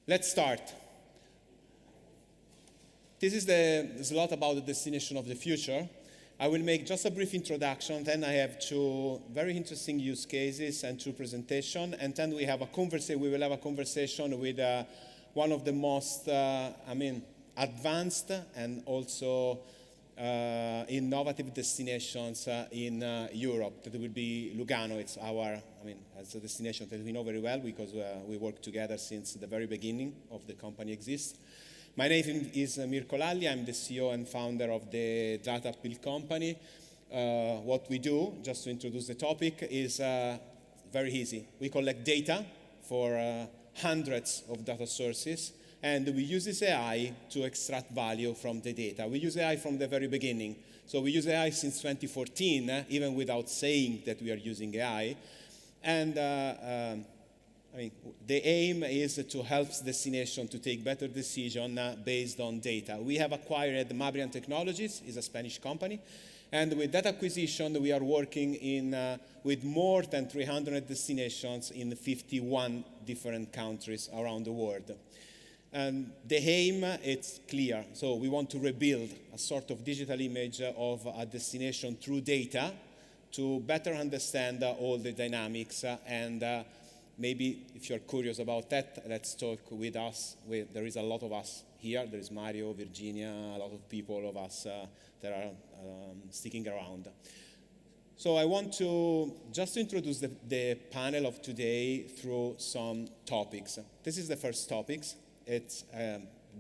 Let's start. This is the slot about the destination of the future. I will make just a brief introduction, then I have two very interesting use cases and two presentations, and then we will have a conversation with one of the most, advanced and also innovative destinations in Europe. That will be Lugano. It's a destination that we know very well because we work together since the very beginning of the company exists. My name is Mirko Lalli. I'm the CEO and founder of the data appeal company. What we do, just to introduce the topic, is very easy. We collect data for hundreds of data sources, and we use this AI to extract value from the data. We use AI from the very beginning. So we use AI since 2014, even without saying that we are using AI. And the aim is to help destination to take better decisions based on data. We have acquired Mabrian Technologies, is a Spanish company, and with that acquisition, we are working with more than 300 destinations in 51 different countries around the world. And the aim, it's clear. So we want to rebuild a sort of digital image of a destination through data to better understand all the dynamics and maybe if you're curious about that, let's talk with us. There is a lot of us here. There is Mario, Virginia, a lot of people of us that are sticking around. So I want to just introduce the panel of today through some topics. This is the first topics. It's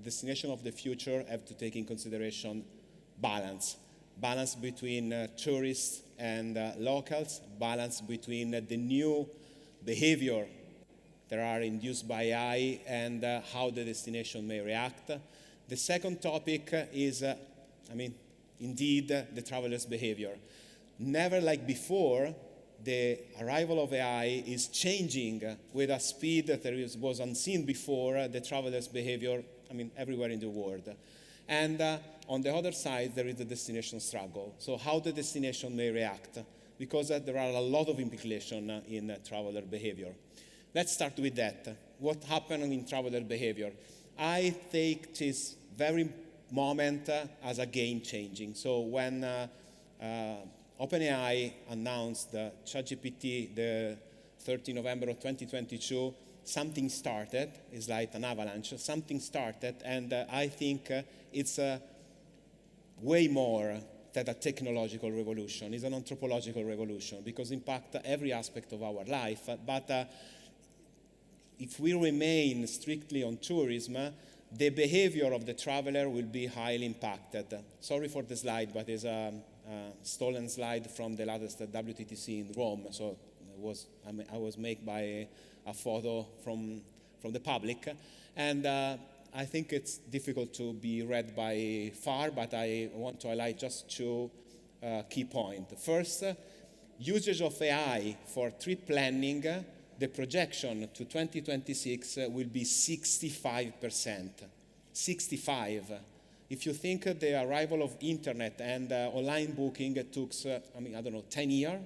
destination of the future have to take in consideration balance between tourists and locals, balance between the new behavior that are induced by AI and how the destination may react. The second topic is, indeed, the traveler's behavior. Never like before, the arrival of AI is changing with a speed that was unseen before the traveler's behavior, everywhere in the world. And on the other side, there is the destination struggle. So how the destination may react, because there are a lot of implications in traveler behavior. Let's start with that. What happened in traveler behavior? I take this very moment as a game-changing. So when OpenAI announced ChatGPT the 13th November of 2022, something started. It's like an avalanche. Something started, and I think it's way more than a technological revolution. It's an anthropological revolution because it impacts every aspect of our life. But if we remain strictly on tourism, the behavior of the traveler will be highly impacted. Sorry for the slide, but it's a stolen slide from the latest WTTC in Rome. So I was made by a photo from the public. And I think it's difficult to be read by far, but I want to highlight just two key points. First, usage of AI for trip planning, the projection to 2026 will be 65%. 65. If you think the arrival of internet and online booking took, 10 years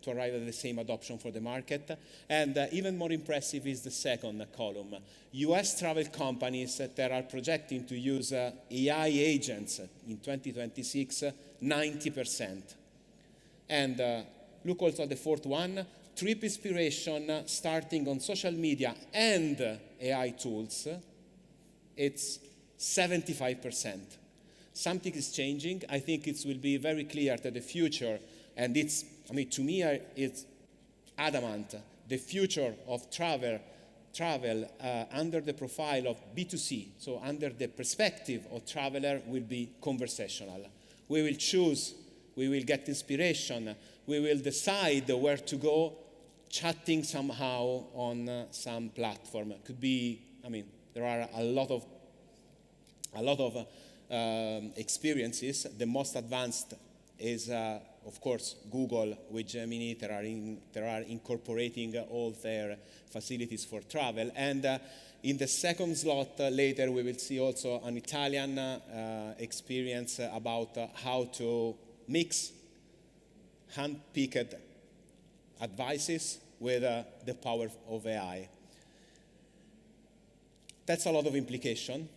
to arrive at the same adoption for the market. And even more impressive is the second column. US travel companies that are projecting to use AI agents in 2026, 90%. And look also at the fourth one, trip inspiration starting on social media and AI tools, it's 75%. Something is changing. I think it will be very clear that the future, and to me, it's adamant. The future of travel under the profile of B2C, so under the perspective of traveler, will be conversational. We will choose, we will get inspiration, we will decide where to go, chatting somehow on some platform. It could be, there are a lot of experiences. The most advanced is, of course, Google with Gemini. They are incorporating all their facilities for travel. And in the second slot later, we will see also an Italian experience about how to mix hand-picked advices with the power of AI. That's a lot of implication,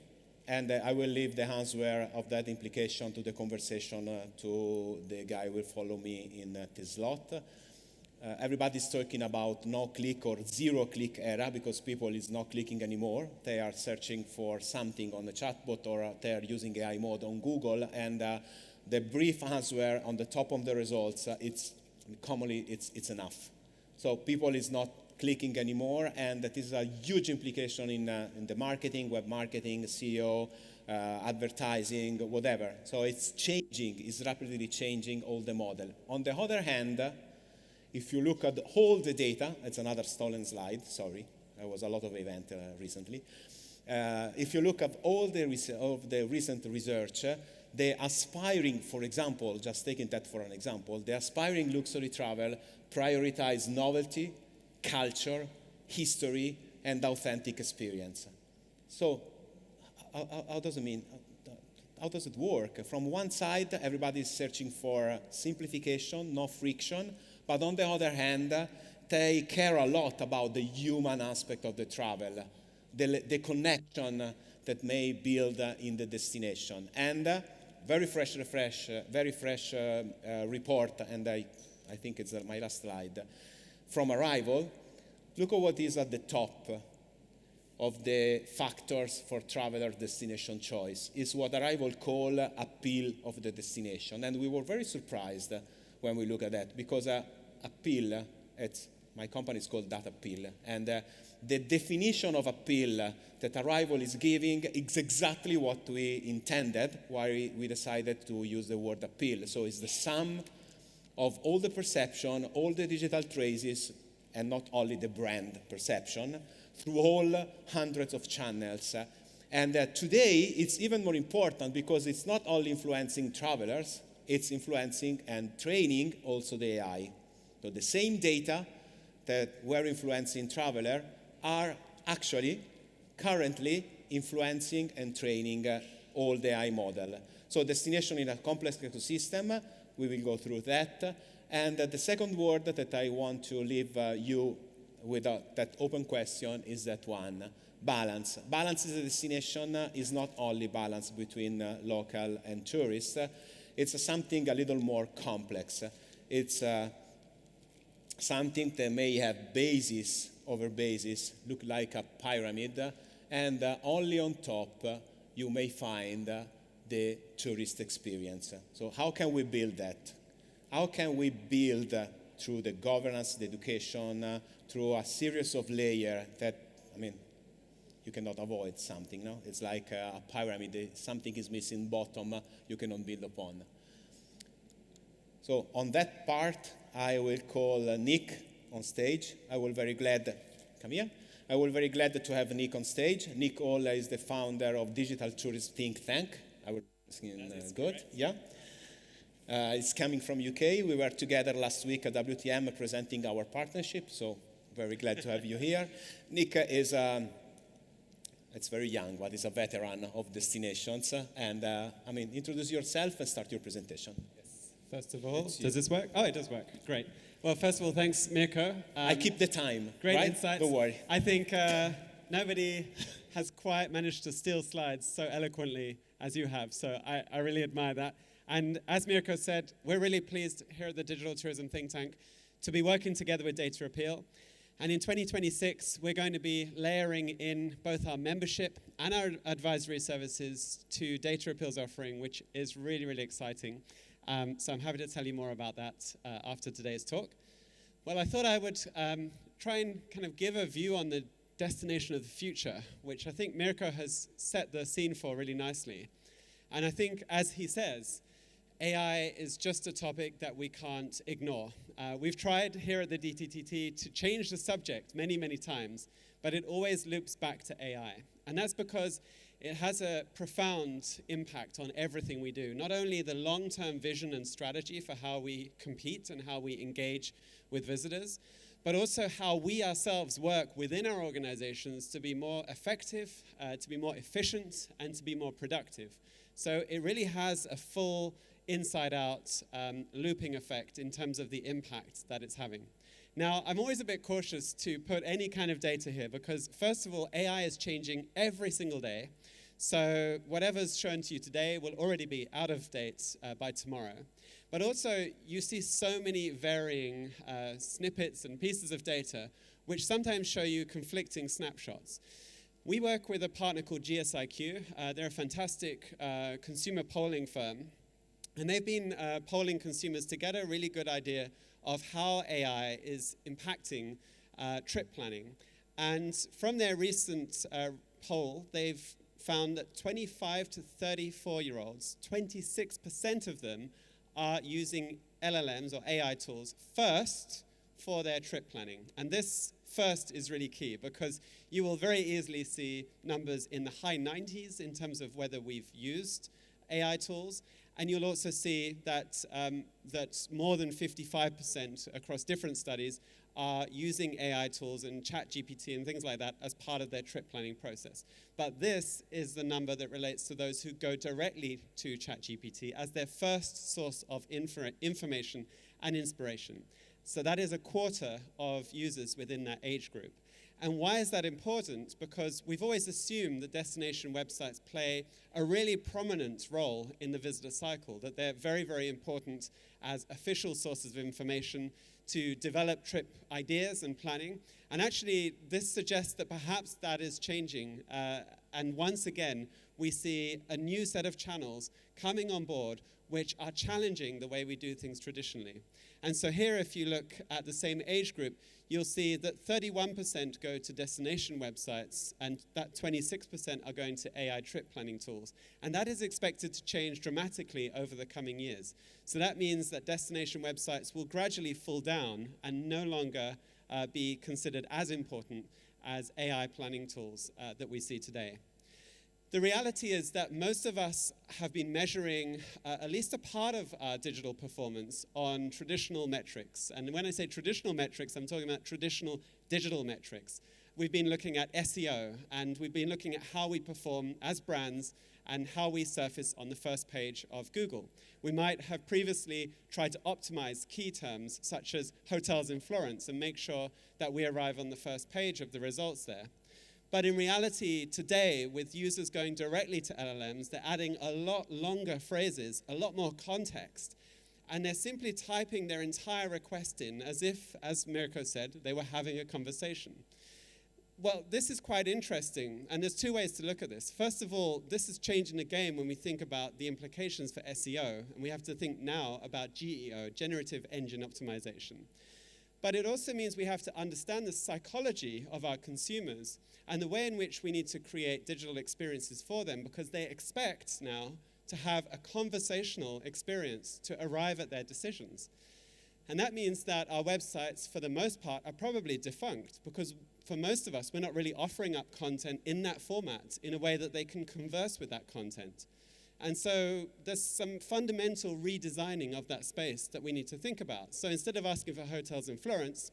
and I will leave the answer of that implication to the conversation to the guy who will follow me in this slot. Everybody's talking about no-click or zero-click era because people is not clicking anymore. They are searching for something on the chatbot or they are using AI mode on Google, and the brief answer on the top of the results, it's enough. So people is not clicking anymore, and that is a huge implication in the marketing, web marketing, SEO, advertising, whatever. So it's changing, it's rapidly changing all the model. On the other hand, if you look at all the data, it's another stolen slide, sorry, there was a lot of event recently. If you look at all the recent research, the aspiring, for example, just taking that for an example, the aspiring luxury travel prioritize novelty, culture, history, and authentic experience. So how does it work? From one side, everybody is searching for simplification, no friction, but on the other hand, they care a lot about the human aspect of the travel, the connection that may build in the destination. And very fresh report, and I think it's my last slide, from Arrival. Look at what is at the top of the factors for traveler destination choice. Is what Arrival call appeal of the destination. And we were very surprised when we look at that, because appeal, my company is called Data Appeal, and the definition of appeal that Arrival is giving is exactly what we intended, why we decided to use the word appeal. So it's the sum of all the perception, all the digital traces, and not only the brand perception, through all hundreds of channels. And today, it's even more important because it's not only influencing travelers, it's influencing and training also the AI. So the same data that were influencing traveler are actually currently influencing and training all the AI model. So destination in a complex ecosystem, we will go through that. And the second word that I want to leave you with that open question is that one, balance. Balance is a destination is not only balance between local and tourists. It's something a little more complex. It's something that may have basis over basis, look like a pyramid, and only on top you may find the tourist experience. So how can we build that? How can we build through the governance, the education, through a series of layers that, you cannot avoid something, no? It's like a pyramid. If something is missing bottom, you cannot build upon. So on that part, I will call Nick on stage. I will very glad to have Nick on stage. Nick Ola is the founder of Digital Tourist Think Tank. I will good, yeah. It's coming from UK. We were together last week at WTM presenting our partnership, so very glad to have you here. Nick is, it's very young, but he's a veteran of destinations. And introduce yourself and start your presentation. Yes. First of all, does this work? Oh, it does work. Great. Well, first of all, thanks, Mirko. I keep the time. Great right? insights. Don't worry. I think nobody has quite managed to steal slides so eloquently as you have, so I really admire that. And as Mirko said, we're really pleased here at the Digital Tourism Think Tank to be working together with Data Appeal. And in 2026, we're going to be layering in both our membership and our advisory services to Data Appeal's offering, which is really, really exciting. So I'm happy to tell you more about that after today's talk. Well, I thought I would try and kind of give a view on the destination of the future, which I think Mirko has set the scene for really nicely. And I think, as he says, AI is just a topic that we can't ignore. We've tried here at the DTTT to change the subject many, many times, but it always loops back to AI. And that's because it has a profound impact on everything we do. Not only the long-term vision and strategy for how we compete and how we engage with visitors, but also how we ourselves work within our organizations to be more effective, to be more efficient, and to be more productive. So it really has a full inside-out looping effect in terms of the impact that it's having. Now, I'm always a bit cautious to put any kind of data here because, first of all, AI is changing every single day. So whatever's shown to you today will already be out of date by tomorrow. But also, you see so many varying snippets and pieces of data which sometimes show you conflicting snapshots. We work with a partner called GSIQ. They're a fantastic consumer polling firm. And they've been polling consumers to get a really good idea of how AI is impacting trip planning. And from their recent poll, they've found that 25 to 34-year-olds, 26% of them are using LLMs or AI tools first for their trip planning. And this first is really key because you will very easily see numbers in the high 90s in terms of whether we've used AI tools. And you'll also see that, that more than 55% across different studies are using AI tools and ChatGPT and things like that as part of their trip planning process. But this is the number that relates to those who go directly to ChatGPT as their first source of information and inspiration. So that is a quarter of users within that age group. And why is that important? Because we've always assumed that destination websites play a really prominent role in the visitor cycle, that they're very, very important as official sources of information to develop trip ideas and planning. And actually, this suggests that perhaps that is changing. And once again, we see a new set of channels coming on board which are challenging the way we do things traditionally. And so here, if you look at the same age group, you'll see that 31% go to destination websites and that 26% are going to AI trip planning tools. And that is expected to change dramatically over the coming years. So that means that destination websites will gradually fall down and no longer be considered as important as AI planning tools that we see today. The reality is that most of us have been measuring at least a part of our digital performance on traditional metrics. And when I say traditional metrics, I'm talking about traditional digital metrics. We've been looking at SEO, and we've been looking at how we perform as brands and how we surface on the first page of Google. We might have previously tried to optimize key terms such as hotels in Florence and make sure that we arrive on the first page of the results there. But in reality, today, with users going directly to LLMs, they're adding a lot longer phrases, a lot more context, and they're simply typing their entire request in as if, as Mirko said, they were having a conversation. Well, this is quite interesting, and there's two ways to look at this. First of all, this is changing the game when we think about the implications for SEO, and we have to think now about GEO, generative engine optimization. But it also means we have to understand the psychology of our consumers and the way in which we need to create digital experiences for them, because they expect now to have a conversational experience to arrive at their decisions. And that means that our websites, for the most part, are probably defunct, because for most of us, we're not really offering up content in that format in a way that they can converse with that content. And so there's some fundamental redesigning of that space that we need to think about. So instead of asking for hotels in Florence,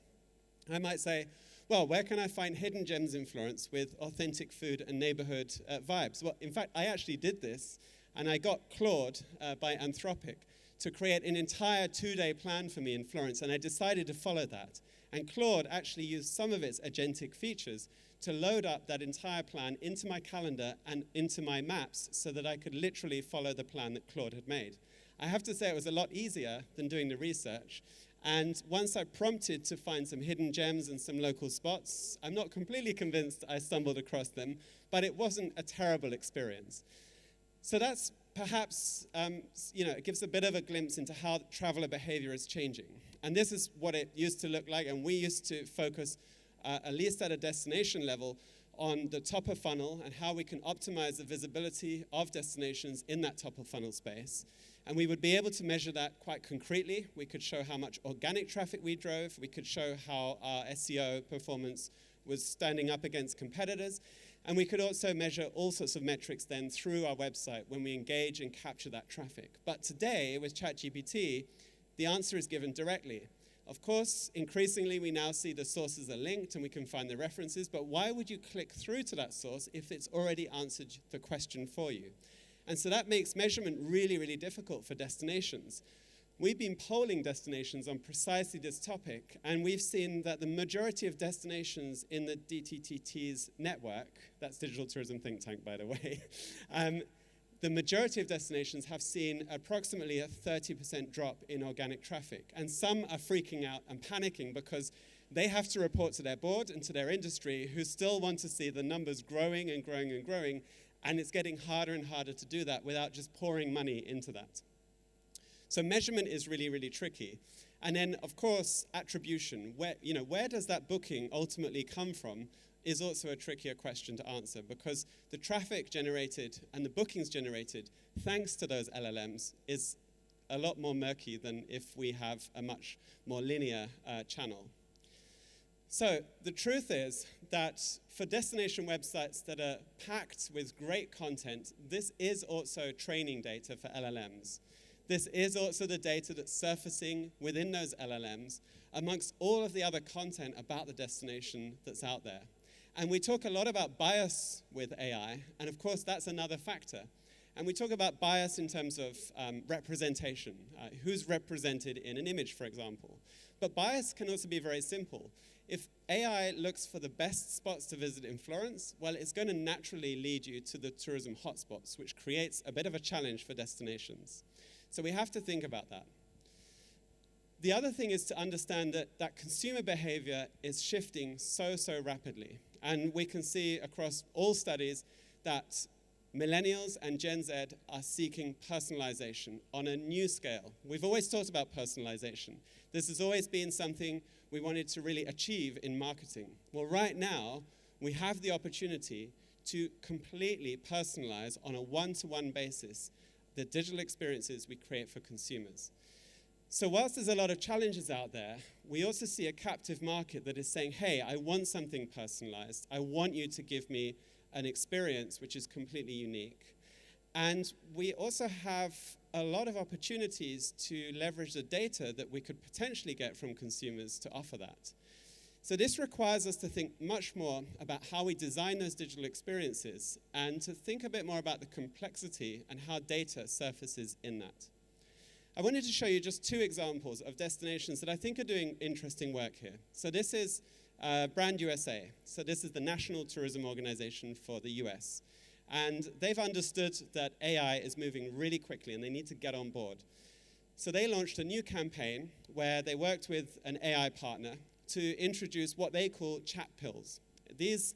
I might say, well, where can I find hidden gems in Florence with authentic food and neighborhood vibes? Well, in fact, I actually did this, and I got Claude by Anthropic to create an entire 2-day plan for me in Florence, and I decided to follow that. And Claude actually used some of its agentic features to load up that entire plan into my calendar and into my maps so that I could literally follow the plan that Claude had made. I have to say it was a lot easier than doing the research. And once I prompted to find some hidden gems and some local spots, I'm not completely convinced I stumbled across them, but it wasn't a terrible experience. So that's perhaps, it gives a bit of a glimpse into how traveler behavior is changing. And this is what it used to look like, and we used to focus at least at a destination level, on the top of funnel and how we can optimize the visibility of destinations in that top of funnel space. And we would be able to measure that quite concretely. We could show how much organic traffic we drove. We could show how our SEO performance was standing up against competitors. And we could also measure all sorts of metrics then through our website when we engage and capture that traffic. But today, with ChatGPT, the answer is given directly. Of course, increasingly, we now see the sources are linked and we can find the references, but why would you click through to that source if it's already answered the question for you? And so that makes measurement really, really difficult for destinations. we've been polling destinations on precisely this topic, and we've seen that the majority of destinations in the DTTT's network, that's Digital Tourism Think Tank, by the way, the majority of destinations have seen approximately a 30% drop in organic traffic. And some are freaking out and panicking because they have to report to their board and to their industry, who still want to see the numbers growing and growing and growing, and it's getting harder and harder to do that without just pouring money into that. So measurement is really, really tricky. And then, of course, attribution. Where does that booking ultimately come from is also a trickier question to answer, because the traffic generated and the bookings generated thanks to those LLMs is a lot more murky than if we have a much more linear channel. So the truth is that for destination websites that are packed with great content, this is also training data for LLMs. This is also the data that's surfacing within those LLMs amongst all of the other content about the destination that's out there. And we talk a lot about bias with AI, and of course that's another factor. And we talk about bias in terms of representation, who's represented in an image, for example. But bias can also be very simple. If AI looks for the best spots to visit in Florence, well, it's going to naturally lead you to the tourism hotspots, which creates a bit of a challenge for destinations. So we have to think about that. The other thing is to understand that consumer behavior is shifting so rapidly. And we can see across all studies that millennials and Gen Z are seeking personalization on a new scale. We've always talked about personalization. This has always been something we wanted to really achieve in marketing. Well, right now, we have the opportunity to completely personalize on a one-to-one basis the digital experiences we create for consumers. So whilst there's a lot of challenges out there, we also see a captive market that is saying, hey, I want something personalized. I want you to give me an experience which is completely unique. And we also have a lot of opportunities to leverage the data that we could potentially get from consumers to offer that. So this requires us to think much more about how we design those digital experiences and to think a bit more about the complexity and how data surfaces in that. I wanted to show you just two examples of destinations that I think are doing interesting work here. So this is Brand USA. So this is the National Tourism Organization for the US. And they've understood that AI is moving really quickly and they need to get on board. So they launched a new campaign where they worked with an AI partner to introduce what they call chat pills. These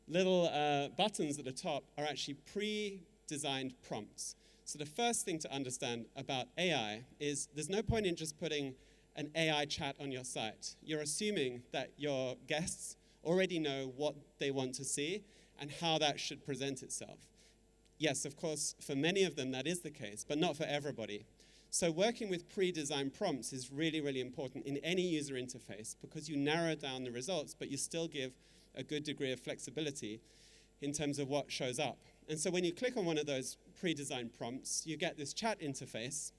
little buttons at the top are actually pre-designed prompts. So the first thing to understand about AI is there's no point in just putting an AI chat on your site. You're assuming that your guests already know what they want to see and how that should present itself. Yes, of course, for many of them that is the case, but not for everybody. So working with pre-designed prompts is really, really important in any user interface because you narrow down the results, but you still give a good degree of flexibility in terms of what shows up. And so when you click on one of those pre-designed prompts, you get this chat interface.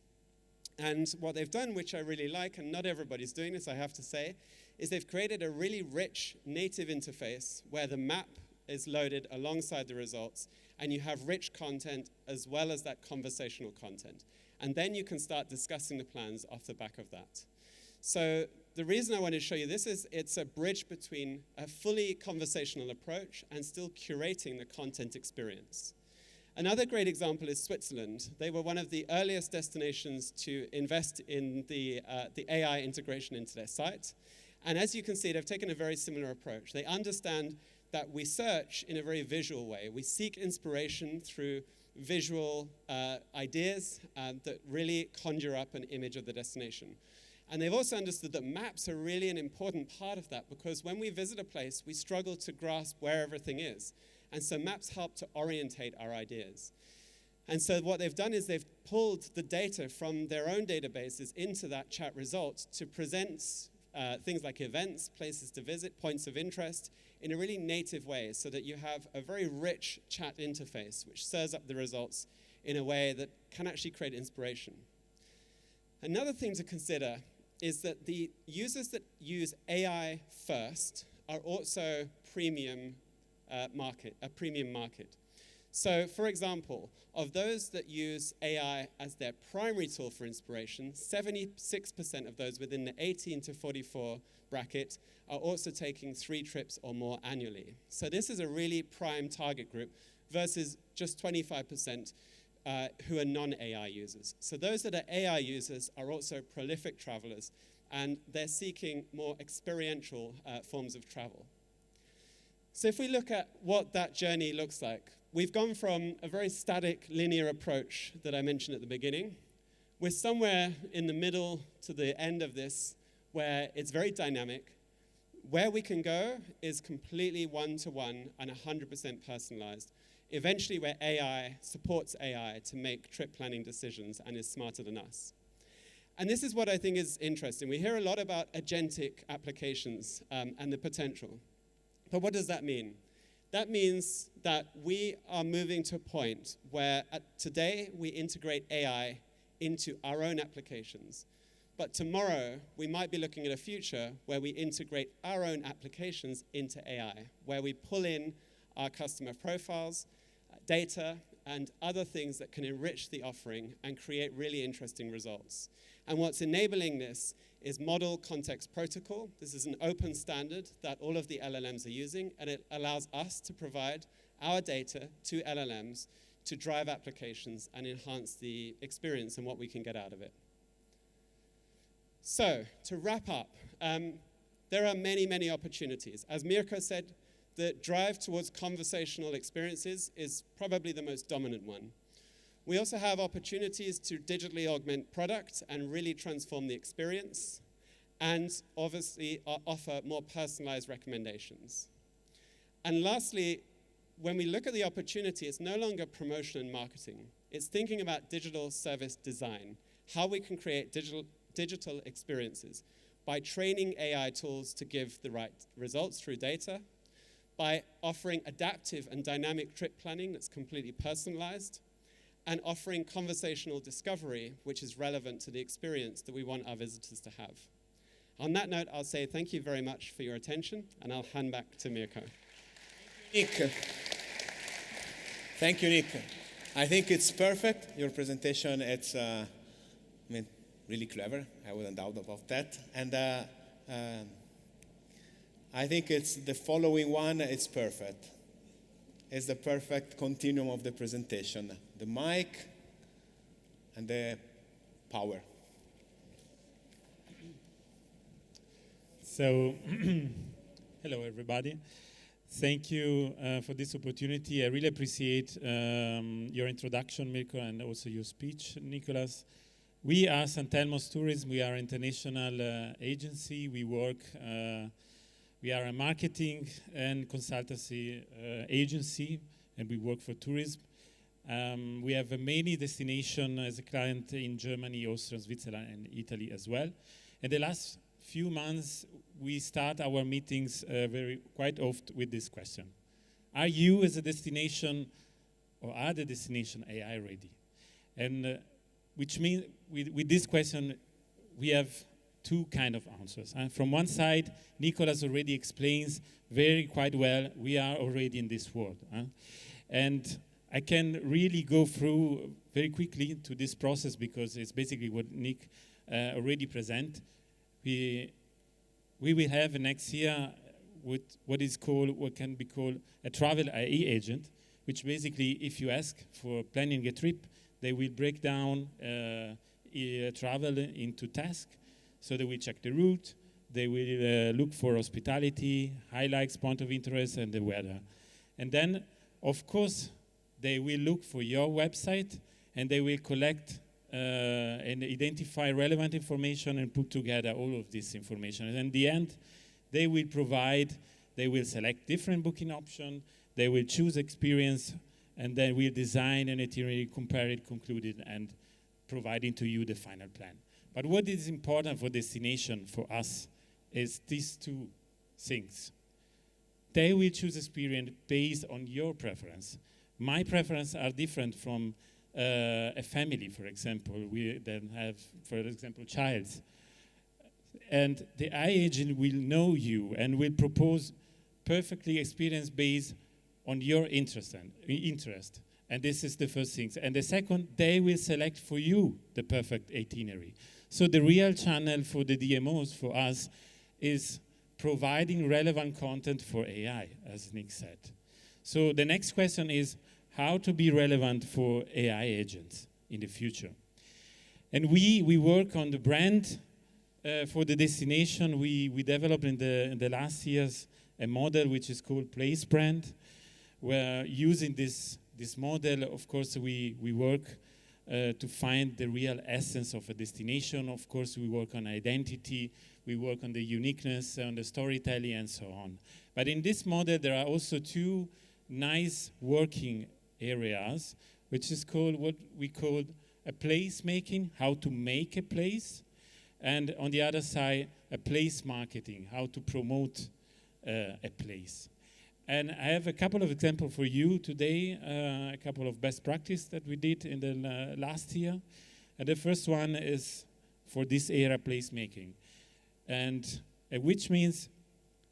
And what they've done, which I really like, and not everybody's doing this, I have to say, is they've created a really rich native interface where the map is loaded alongside the results, and you have rich content as well as that conversational content. And then you can start discussing the plans off the back of that. So the reason I want to show you this is it's a bridge between a fully conversational approach and still curating the content experience. Another great example is Switzerland. They were one of the earliest destinations to invest in the AI integration into their site. And as you can see, they've taken a very similar approach. They understand that we search in a very visual way. We seek inspiration through visual ideas that really conjure up an image of the destination. And they've also understood that maps are really an important part of that because when we visit a place, we struggle to grasp where everything is. And so maps help to orientate our ideas. And so what they've done is they've pulled the data from their own databases into that chat result to present things like events, places to visit, points of interest in a really native way so that you have a very rich chat interface which stirs up the results in a way that can actually create inspiration. Another thing to consider is that the users that use AI first are also a premium market. So, for example, of those that use AI as their primary tool for inspiration, 76% of those within the 18 to 44 bracket are also taking 3 trips or more annually. So this is a really prime target group versus just 25% who are non-AI users. So those that are AI users are also prolific travelers, and they're seeking more experiential forms of travel. So if we look at what that journey looks like, we've gone from a very static, linear approach that I mentioned at the beginning. We're somewhere in the middle to the end of this where it's very dynamic. Where we can go is completely one-to-one and 100% personalized. Eventually, where AI supports AI to make trip planning decisions and is smarter than us. And this is what I think is interesting. We hear a lot about agentic applications and the potential. But what does that mean? That means that we are moving to a point where today we integrate AI into our own applications. But tomorrow, we might be looking at a future where we integrate our own applications into AI, where we pull in our customer profiles, data, and other things that can enrich the offering and create really interesting results. And what's enabling this is Model Context Protocol. This is an open standard that all of the LLMs are using, and it allows us to provide our data to LLMs to drive applications and enhance the experience and what we can get out of it. So, to wrap up, there are many, many opportunities. As Mirko said, the drive towards conversational experiences is probably the most dominant one. We also have opportunities to digitally augment product and really transform the experience, and obviously offer more personalized recommendations. And lastly, when we look at the opportunity, it's no longer promotion and marketing. It's thinking about digital service design, how we can create digital experiences by training AI tools to give the right results through data, by offering adaptive and dynamic trip planning that's completely personalized, and offering conversational discovery, which is relevant to the experience that we want our visitors to have. On that note, I'll say thank you very much for your attention, and I'll hand back to Mirko. Nick. Thank you, Nick. I think it's perfect. Your presentation, it's really clever. I wouldn't doubt about that. And I think it's the following one. It's perfect. It's the perfect continuum of the presentation. The mic and the power. So, hello everybody. Thank you for this opportunity. I really appreciate your introduction, Mirko, and also your speech, Nicolas. We are St. Elmo's Tourism. We are an international agency. We are a marketing and consultancy agency, and we work for tourism. We have many destinations as a client in Germany, Austria, Switzerland, and Italy as well. In the last few months, we start our meetings quite often with this question. Are you as a destination, or are the destination AI ready? And which means with this question, we have two kind of answers. From one side, Nicolas already explains quite well, we are already in this world. And I can really go through very quickly to this process because it's basically what Nick already present. We will have next year what can be called a travel AI agent, which basically, if you ask for planning a trip, they will break down travel into tasks. So they will check the route, they will look for hospitality, highlights, point of interest, and the weather. And then, of course, they will look for your website, and they will collect and identify relevant information and put together all of this information. And in the end, they will select different booking options, they will choose experience, and then we'll design an itinerary, compare it, conclude it, and providing to you the final plan. But what is important for destination for us is these two things. They will choose experience based on your preference. My preferences are different from a family, for example. We then have, for example, child. And the AI agent will know you and will propose perfectly experience based on your interest. And this is the first thing. And the second, they will select for you the perfect itinerary. So the real channel for the DMOs, for us, is providing relevant content for AI, as Nick said. So the next question is how to be relevant for AI agents in the future. And we work on the brand for the destination. We developed in the last years a model which is called Place Brand, where using this model, of course, we work to find the real essence of a destination. Of course, we work on identity, we work on the uniqueness, on the storytelling, and so on. But in this model, there are also two nice working areas, which is called what we call a place making, how to make a place, and on the other side, a place marketing, how to promote a place. And I have a couple of examples for you today, a couple of best practice that we did in the last year. And the first one is for this era placemaking, and which means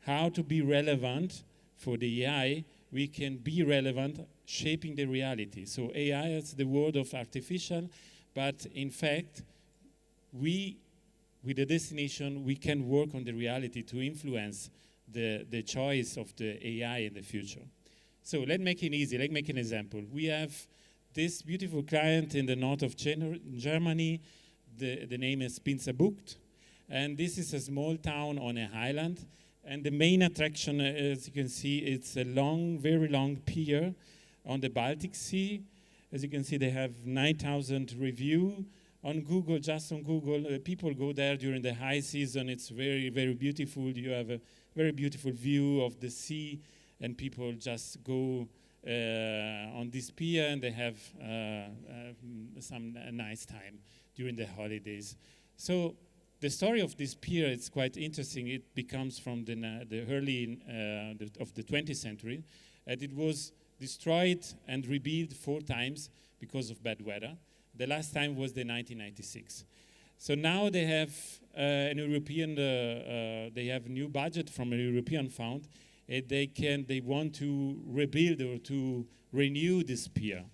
how to be relevant for the AI. We can be relevant, shaping the reality. So AI is the word of artificial, but in fact, with the destination, we can work on the reality to influence the choice of the AI in the future. So let's make it easy. Let's make an example. We have this beautiful client in the north of Germany. The name is Pinzerbucht. And this is a small town on a highland. And the main attraction, as you can see, it's a long, very long pier on the Baltic Sea. As you can see, they have 9,000 reviews on Google, just on Google. People go there during the high season. It's very, very beautiful. You have a very beautiful view of the sea, and people just go on this pier, and they have some nice time during the holidays. So the story of this pier is quite interesting. It becomes from the early of the 20th century, and it was destroyed and rebuilt 4 times because of bad weather. The last time was the 1996. So now they have an European, they have a new budget from a European fund. They want to rebuild or to renew this pier.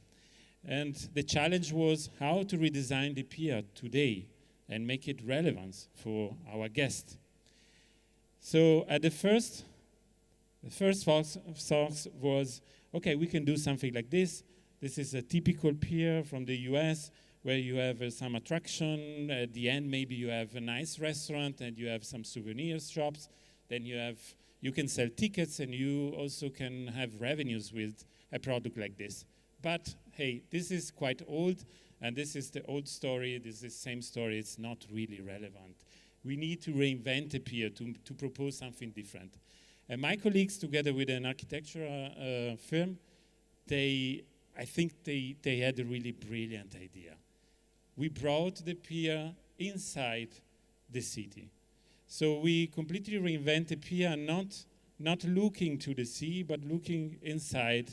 And the challenge was how to redesign the pier today and make it relevant for our guests. So at the first thought was, okay, we can do something like this. This is a typical pier from the US where you have some attraction. At the end, maybe you have a nice restaurant and you have some souvenir shops. Then you can sell tickets, and you also can have revenues with a product like this. But hey, this is quite old, and this is the old story. This is the same story. It's not really relevant. We need to reinvent the pier to propose something different. And my colleagues, together with an architectural firm, I think they had a really brilliant idea. We brought the pier inside the city. So we completely reinvented the pier, not looking to the sea, but looking inside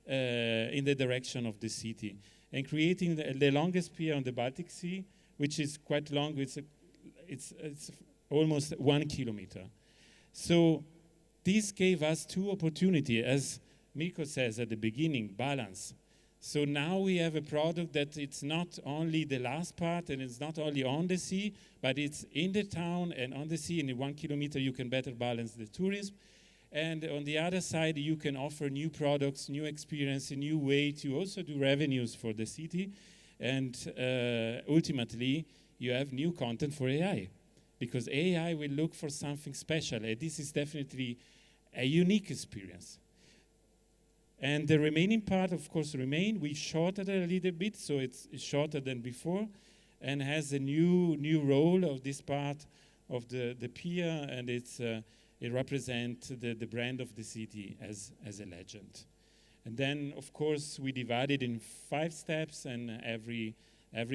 in the direction of the city, and creating the longest pier on the Baltic Sea, which is quite long. It's almost 1 kilometer. So this gave us 2 opportunities, as Mirko says at the beginning, balance. So now we have a product that it's not only the last part, and it's not only on the sea, but it's in the town and on the sea. And in 1 kilometer, you can better balance the tourism. And on the other side, you can offer new products, new experience, a new way to also do revenues for the city. And ultimately, you have new content for AI, because AI will look for something special. And this is definitely a unique experience. And the remaining part, of course, remain. We shortened it a little bit, so it's shorter than before, and has a new role of this part of the pier, and it represents the brand of the city as a legend. And then, of course, we divided in 5 steps, and every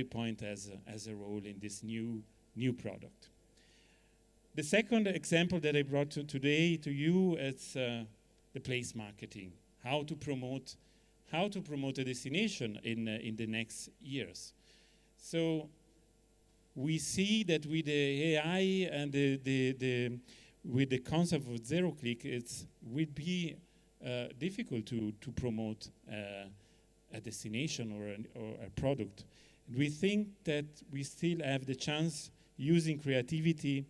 point has a role in this new product. The second example that I brought today to you is the place marketing. How to promote a destination in the next years. So we see that with the AI and with the concept of zero click, it will be difficult to promote a destination or a product. We think that we still have the chance using creativity,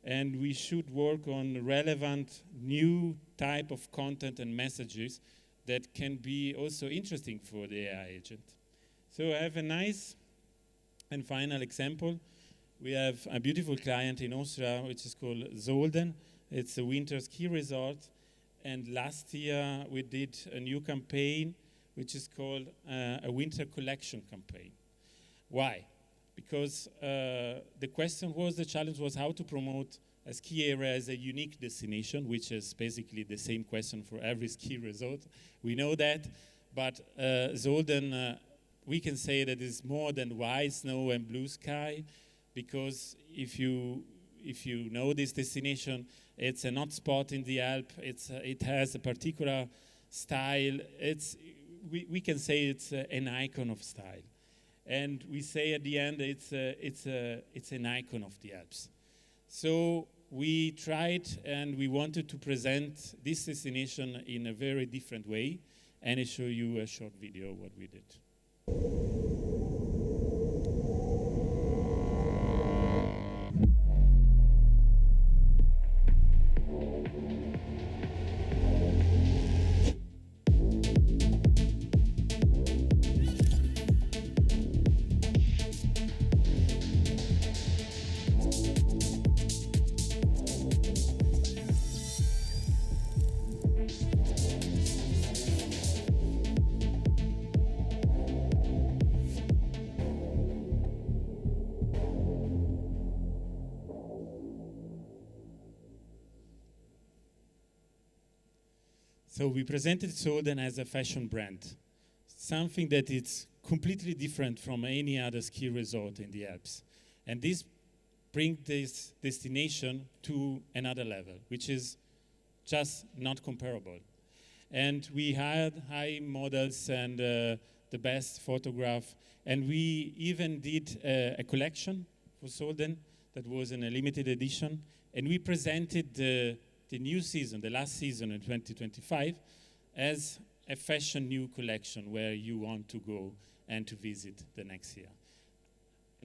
and we should work on relevant new type of content and messages that can be also interesting for the AI agent. So I have a nice and final example. We have a beautiful client in Austria, which is called Zolden. It's a winter ski resort. And last year, we did a new campaign, which is called a winter collection campaign. Why? Because the challenge was how to promote a ski area as a unique destination, which is basically the same question for every ski resort. We know that, but Zolden, we can say that it's more than white snow and blue sky, because if you know this destination, it's an hot spot in the Alps. It has a particular style. We can say it's an icon of style. And we say at the end it's an icon of the Alps. So we tried and we wanted to present this destination in a very different way, and I show you a short video of what we did. So we presented Zolden as a fashion brand, something that is completely different from any other ski resort in the Alps. And this brings this destination to another level, which is just not comparable. And we hired high models and the best photograph, and we even did a collection for Zolden that was in a limited edition, and we presented the new season, the last season in 2025, as a fashion new collection where you want to go and to visit the next year.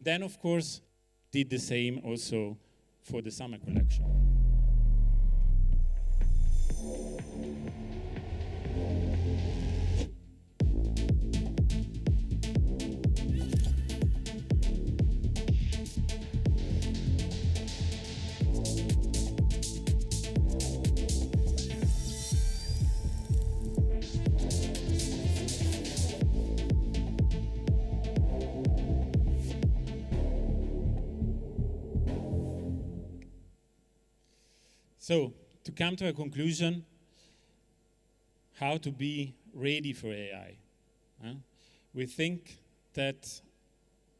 Then, of course, did the same also for the summer collection. So, to come to a conclusion, how to be ready for AI. We think that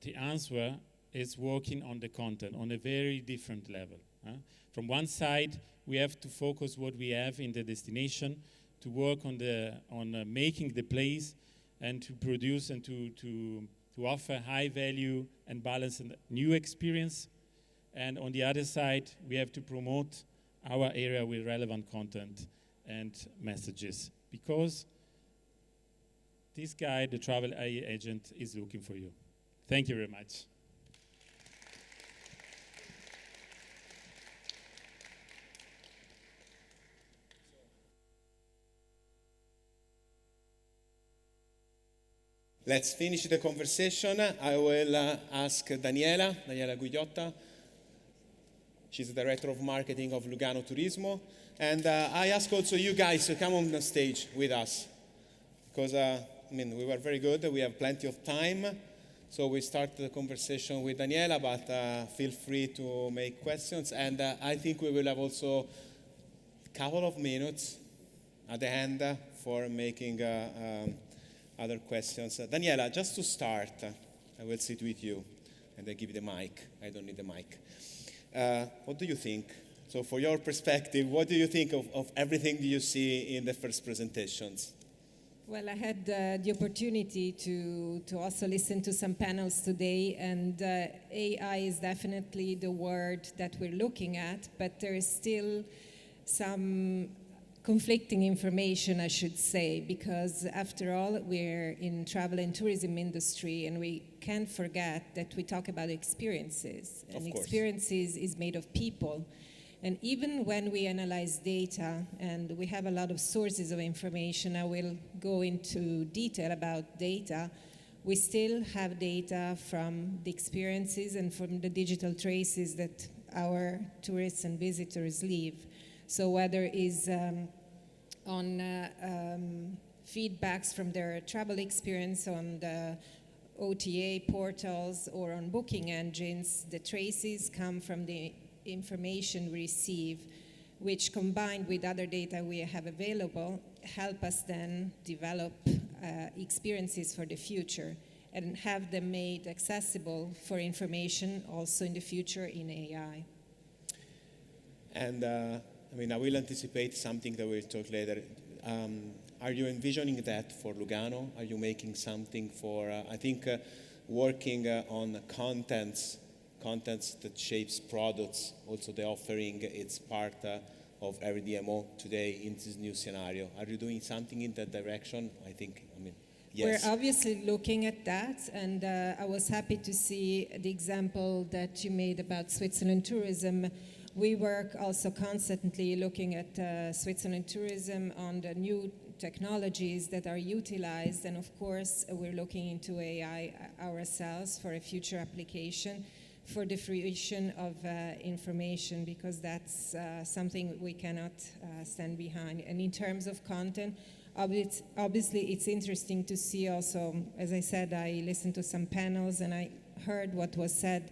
the answer is working on the content on a very different level. From one side, we have to focus what we have in the destination, to work on making the place, and to produce and to offer high value and balance and new experience. And on the other side, we have to promote our area with relevant content and messages, because this guy, the travel AI agent, is looking for you. Thank you very much. Let's finish the conversation. I will ask Daniela Gugliotta. She's the director of marketing of Lugano Turismo. And I ask also you guys to come on the stage with us, because we were very good. We have plenty of time. So we start the conversation with Daniela, but feel free to make questions. And I think we will have also a couple of minutes at the end for making other questions. Daniela, just to start, I will sit with you and I give you the mic. I don't need the mic. What do you think? So for your perspective, what do you think of everything that you see in the first presentations? Well, I had the opportunity to also listen to some panels today, and AI is definitely the word that we're looking at, but there is still some conflicting information, I should say, because after all, we're in travel and tourism industry, and we can't forget that we talk about experiences, and experiences is made of people. And even when we analyze data, and we have a lot of sources of information, I will go into detail about data, we still have data from the experiences and from the digital traces that our tourists and visitors leave. So whether it's on feedbacks from their travel experience on the OTA portals or on booking engines, the traces come from the information we receive, which combined with other data we have available, help us then develop experiences for the future and have them made accessible for information also in the future in AI. And I will anticipate something that we'll talk later. Are you envisioning that for Lugano? Are you making something for, working on contents that shapes products, also the offering, it's part of every DMO today in this new scenario. Are you doing something in that direction? Yes. We're obviously looking at that, and I was happy to see the example that you made about Switzerland tourism. We work also constantly looking at Switzerland tourism on the new technologies that are utilized, and of course we're looking into AI ourselves for a future application for the fruition of information, because that's something we cannot stand behind. And in terms of content, obviously it's interesting to see also, as I said, I listened to some panels and I heard what was said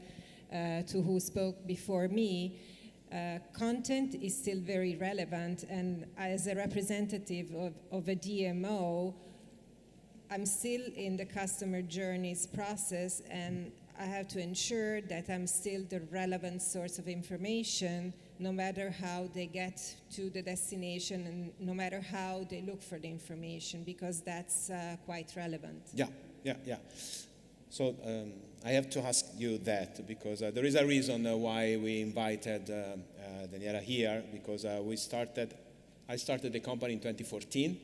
to who spoke before me. Content is still very relevant, and as a representative of a DMO, I'm still in the customer journeys process, and I have to ensure that I'm still the relevant source of information, no matter how they get to the destination and no matter how they look for the information, because that's quite relevant. Yeah. So I have to ask you that, because there is a reason why we invited Daniela here, because I started the company in 2014,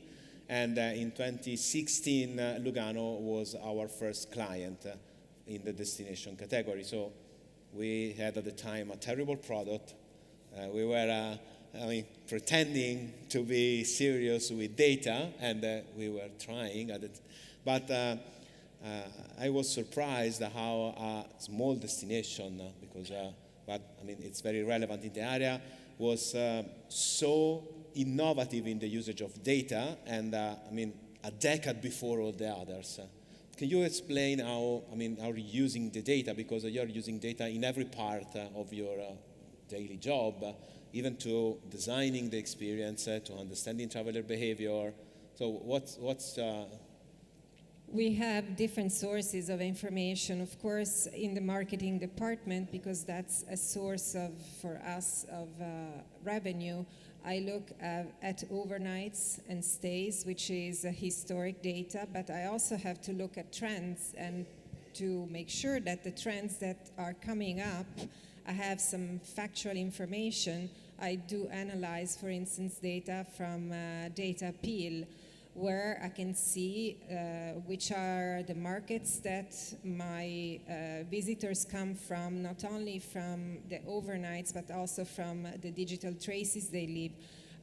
and in 2016 Lugano was our first client in the destination category. So we had at the time a terrible product. We were pretending to be serious with data, and we were trying at it. But I was surprised how a small destination, it's very relevant in the area, was so innovative in the usage of data, and a decade before all the others. Can you explain how you're using the data? Because you're using data in every part of your daily job, even to designing the experience, to understanding traveler behavior. So what's We have different sources of information, of course, in the marketing department, because that's a source for us of revenue. I look at overnights and stays, which is historic data, but I also have to look at trends and to make sure that the trends that are coming up, I have some factual information. I do analyze, for instance, data from Data Peel, where I can see which are the markets that my visitors come from, not only from the overnights, but also from the digital traces they leave.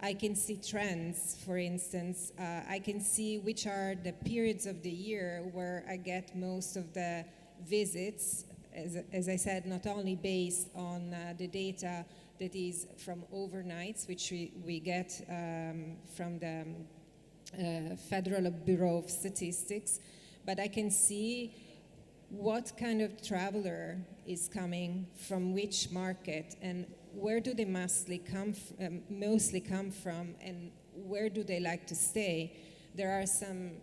I can see trends, for instance. I can see which are the periods of the year where I get most of the visits, as I said, not only based on the data that is from overnights, which we get from the Federal Bureau of Statistics, but I can see what kind of traveler is coming from which market and where do they mostly come from and where do they like to stay. There are some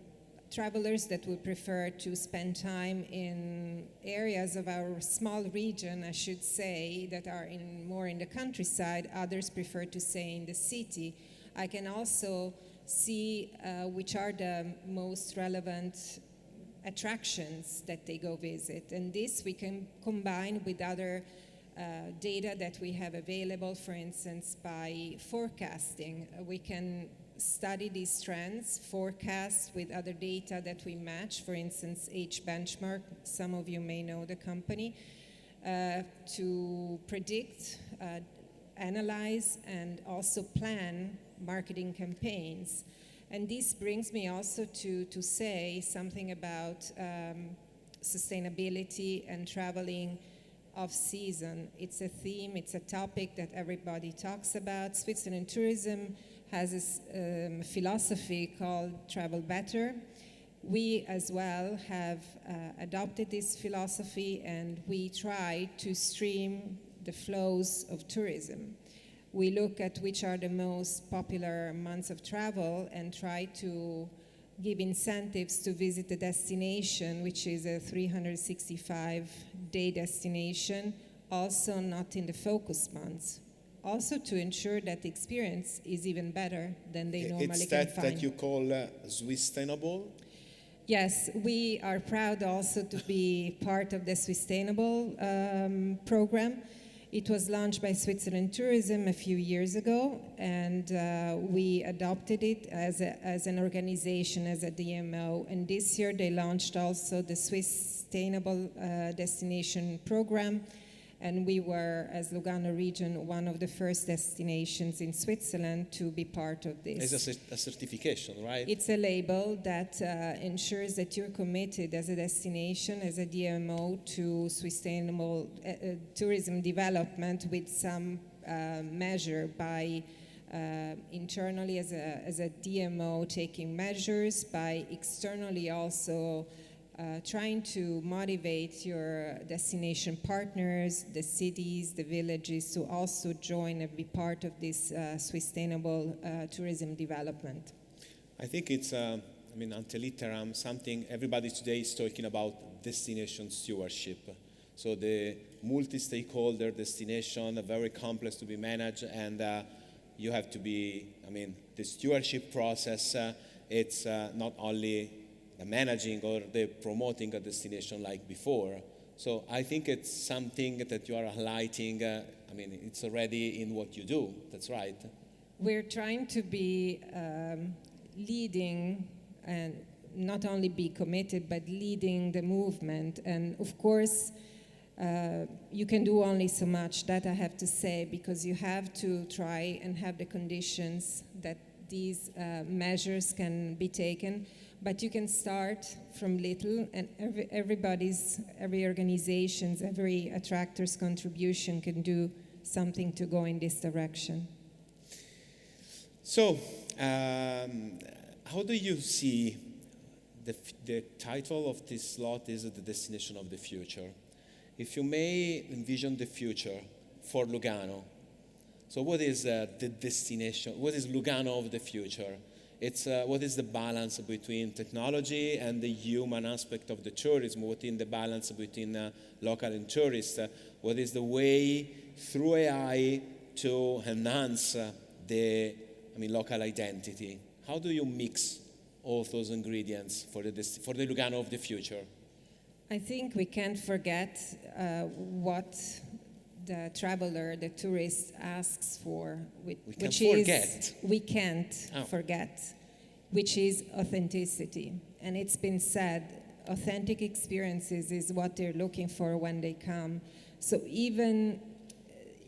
travelers that would prefer to spend time in areas of our small region, I should say, that are more in the countryside. Others prefer to stay in the city. I can also see which are the most relevant attractions that they go visit. And this we can combine with other data that we have available, for instance, by forecasting. We can study these trends, forecast with other data that we match, for instance, H Benchmark, some of you may know the company, to predict, analyze, and also plan marketing campaigns. And this brings me also to say something about sustainability and traveling off-season. It's a theme, it's a topic that everybody talks about. Switzerland tourism has this philosophy called Travel Better. We as well have adopted this philosophy, and we try to stream the flows of tourism. We look at which are the most popular months of travel and try to give incentives to visit the destination, which is a 365-day destination, also not in the focus months. Also to ensure that the experience is even better than they normally it's can that find. that you call sustainable? Yes, we are proud also to be part of the Sustainable program. It was launched by Switzerland Tourism a few years ago, and we adopted it as an organization, as a DMO. And this year they launched also the Swiss Sustainable Destination Program, and we were, as Lugano region, one of the first destinations in Switzerland to be part of this. It's a certification, right? It's a label that ensures that you're committed as a destination, as a DMO, to sustainable tourism development with some measure by internally as a DMO taking measures, by externally also trying to motivate your destination partners, the cities, the villages, to also join and be part of this sustainable tourism development. I think it's, ante litteram, something everybody today is talking about destination stewardship. So the multi-stakeholder destination, very complex to be managed, and you have to be, the stewardship process, it's not only managing or the promoting a destination like before. So I think it's something that you are highlighting. It's already in what you do. That's right. We're trying to be leading, and not only be committed, but leading the movement. And of course, you can do only so much, that I have to say, because you have to try and have the conditions that these measures can be taken. But you can start from little, and every organization's, every attractor's contribution can do something to go in this direction. So, how do you see the title of this slot is the destination of the future? If you may envision the future for Lugano, so what is the destination? What is Lugano of the future? It's what is the balance between technology and the human aspect of the tourism? What is the balance between local and tourists? What is the way through AI to enhance the local identity? How do you mix all those ingredients for the Lugano of the future? I think we can't forget what the traveler, the tourist asks for, which is authenticity. And it's been said, authentic experiences is what they're looking for when they come. So even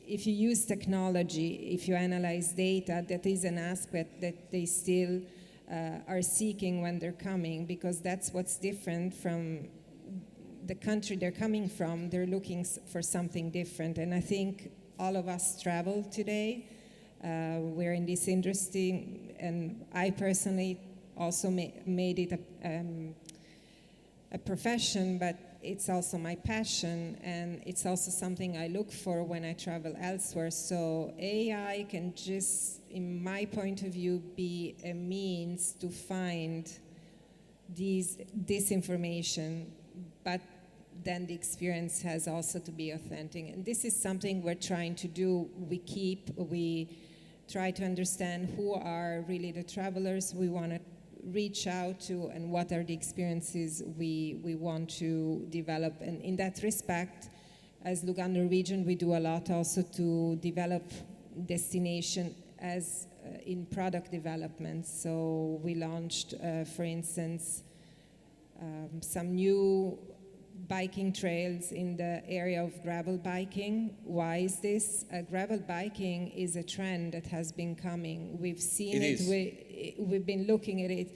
if you use technology, if you analyze data, that is an aspect that they still are seeking when they're coming, because that's what's different from the country they're coming from. They're looking for something different. And I think all of us travel today. We're in this industry, and I personally also made it a profession, but it's also my passion, and it's also something I look for when I travel elsewhere. So AI can just, in my point of view, be a means to find this information, but then the experience has also to be authentic. And this is something we're trying to do. We try to understand who are really the travelers we want to reach out to, and what are the experiences we want to develop. And in that respect, as Lugano region, we do a lot also to develop destination as in product development. So we launched, for instance, some new biking trails in the area of gravel biking. Why is this? Gravel biking is a trend that has been coming. We've seen we've been looking at it.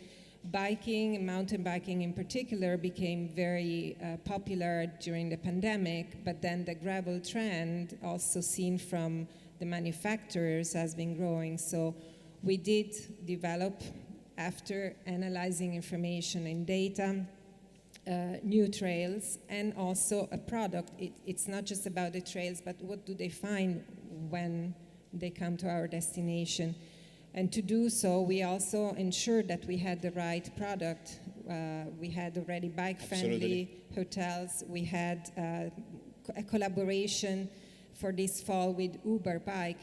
Biking, mountain biking in particular, became very popular during the pandemic, but then the gravel trend, also seen from the manufacturers, has been growing. So we did develop, after analyzing information and data, new trails, and also a product. It's not just about the trails, but what do they find when they come to our destination. And to do so, we also ensured that we had the right product. We had already bike-friendly hotels. We had a collaboration for this fall with Uber Bike.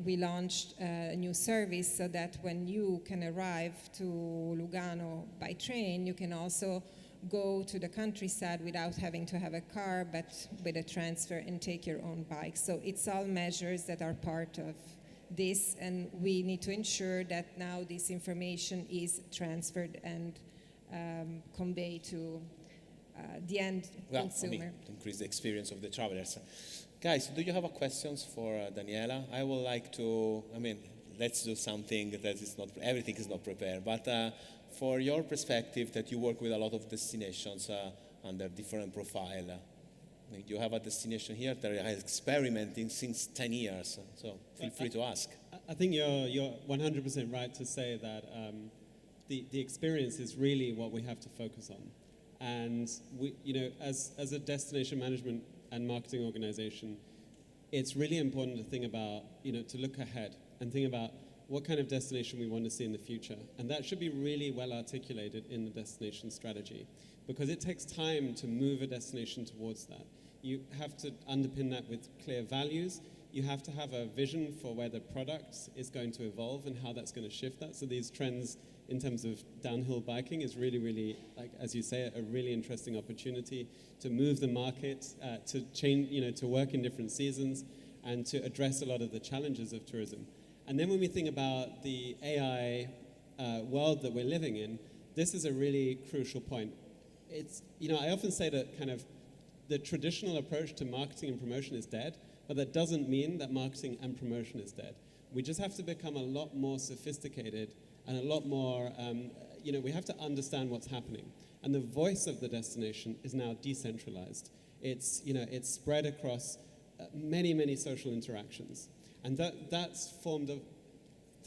We launched a new service so that when you can arrive to Lugano by train, you can also go to the countryside without having to have a car, but with a transfer and take your own bike. So it's all measures that are part of this, and we need to ensure that now this information is transferred and conveyed to the end consumer. To increase the experience of the travelers. Guys, do you have questions for Daniela? I would like to, let's do something that is not, everything is not prepared, but for your perspective that you work with a lot of destinations under different profile, you have a destination here that is experimenting since 10 years, so feel free to ask. I think you're 100% right to say that the experience is really what we have to focus on. And we, as a destination management and marketing organization, it's really important to think about, to look ahead and think about what kind of destination we want to see in the future. And that should be really well articulated in the destination strategy, because it takes time to move a destination towards that. You have to underpin that with clear values. You have to have a vision for where the product is going to evolve and how that's going to shift that. So these trends in terms of downhill biking is really, really, like as you say, a really interesting opportunity to move the market, to change, to work in different seasons, and to address a lot of the challenges of tourism. And then when we think about the AI world that we're living in, this is a really crucial point. It's, I often say that kind of the traditional approach to marketing and promotion is dead, but that doesn't mean that marketing and promotion is dead. We just have to become a lot more sophisticated and a lot more, we have to understand what's happening. And the voice of the destination is now decentralized. It's, it's spread across many, many social interactions. And that's formed of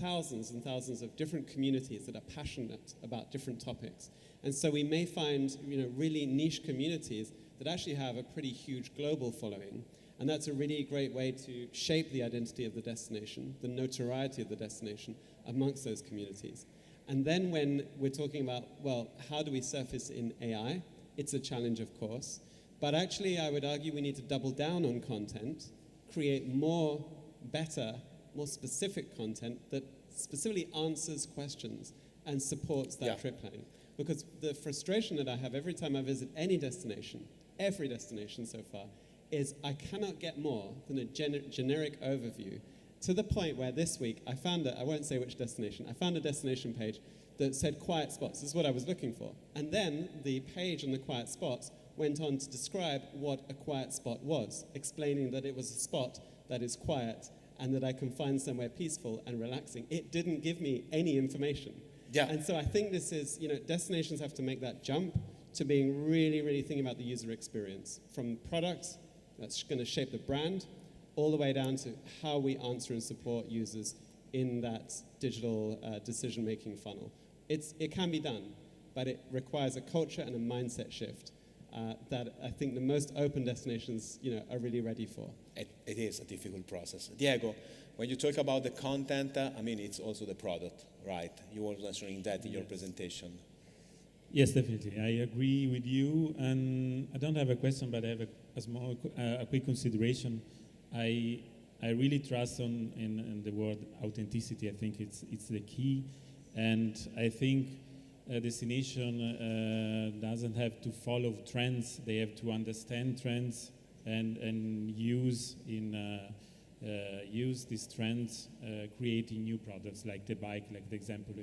thousands and thousands of different communities that are passionate about different topics. And so we may find, really niche communities that actually have a pretty huge global following. And that's a really great way to shape the identity of the destination, the notoriety of the destination amongst those communities. And then when we're talking about, well, how do we surface in AI? It's a challenge, of course. But actually, I would argue we need to double down on content, create more, better, more specific content that specifically answers questions and supports that trip planning. Because the frustration that I have every time I visit any destination, every destination so far, is I cannot get more than a generic overview, to the point where this week I found I won't say which destination, I found a destination page that said quiet spots. This is what I was looking for. And then the page on the quiet spots went on to describe what a quiet spot was, explaining that it was a spot that is quiet and that I can find somewhere peaceful and relaxing. It didn't give me any information. Yeah. And so I think this is, destinations have to make that jump to being really, really thinking about the user experience, from products that's going to shape the brand, all the way down to how we answer and support users in that digital decision-making funnel. It can be done, but it requires a culture and a mindset shift that I think the most open destinations, are really ready for. It is a difficult process. Diego, when you talk about the content, it's also the product, right? You were mentioning that in your presentation. Yes, definitely. I agree with you, and I don't have a question, but I have a quick consideration. I really trust in the word authenticity. I think it's the key, and I think a destination doesn't have to follow trends. They have to understand trends and use these trends, creating new products like the bike, like the example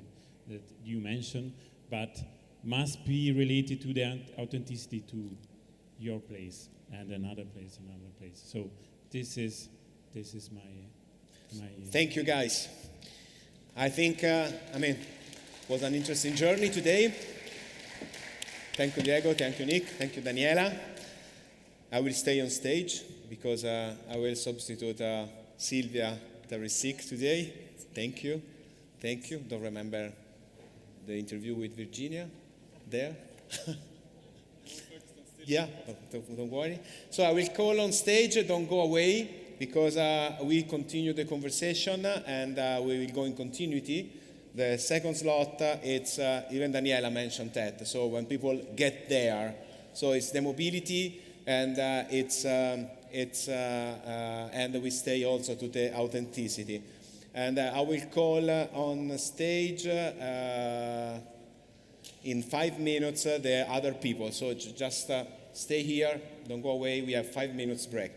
that you mentioned, but must be related to the authenticity to your place and another place. So this is my. Thank you, guys. I think it was an interesting journey today. Thank you, Diego. Thank you, Nick. Thank you, Daniela. I will stay on stage because I will substitute Silvia, that is sick today. Thank you. Thank you. Don't remember the interview with Virginia there. Yeah, don't worry. So I will call on stage. Don't go away because we continue the conversation and we will go in continuity. The second slot, it's even Daniela mentioned that. So when people get there, so it's the mobility and and we stay also to the authenticity. And I will call on stage in 5 minutes the other people. So just stay here, don't go away. We have 5 minutes break.